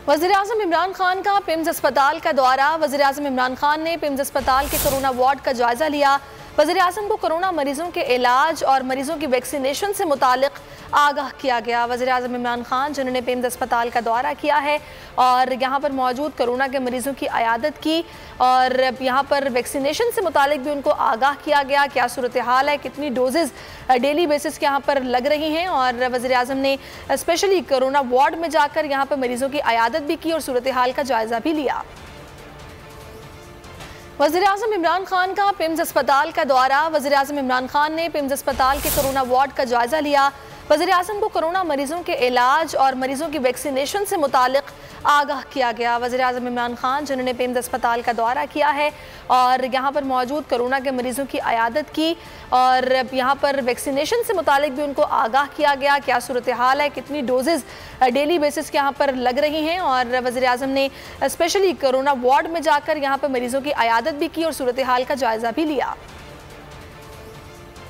वज़ीर-ए-आज़म इमरान खान का पिम्स अस्पताल का दौरा। वज़ीर-ए-आज़म इमरान खान ने पिम्स अस्पताल के कोरोना वार्ड का जायज़ा लिया। वज़ीर-ए-आज़म को कोरोना मरीजों के इलाज और मरीजों की वैक्सीनेशन से मुतालिक आगाह किया गया। वज़ीर-ए-आज़म इमरान खान जिन्होंने पिम्स अस्पताल का दौरा किया है और यहाँ पर मौजूद कोरोना के मरीजों की अयादत की और यहाँ पर वैक्सीनेशन से मुतालिक भी उनको आगाह किया गया, क्या सूरत हाल है, कितनी डोजेज़ डेली बेसिस के यहाँ पर लग रही हैं। और वज़ीर-ए-आज़म ने स्पेशली कोरोना वार्ड में जाकर यहाँ पर मरीजों की अयादत भी की और सूरत हाल का जायज़ा भी लिया। वज़ीर-ए-आज़म इमरान खान का पिम्स अस्पताल का दौरा। वज़ीर-ए-आज़म इमरान खान ने पिम्स अस्पताल के कोरोना वार्ड का जायज़ा लिया। वज़ीर-ए-आज़म को कोरोना मरीजों के इलाज और मरीजों की वैक्सीनेशन से मुतालिक आगाह किया गया। वज़ीर-ए-आज़म इमरान खान जिन्होंने पिम्स अस्पताल का दौरा किया है और यहाँ पर मौजूद कोरोना के मरीजों की अयादत की और यहाँ पर वैक्सीनेशन से मुतालिक भी उनको आगाह किया गया, क्या सूरत हाल है, कितनी डोजेज़ डेली बेसिस के यहाँ पर लग रही हैं। और वज़ीर-ए-आज़म ने स्पेशली कोरोना वार्ड में जाकर यहाँ पर मरीजों की अयादत भी की और सूरत हाल का जायज़ा भी लिया।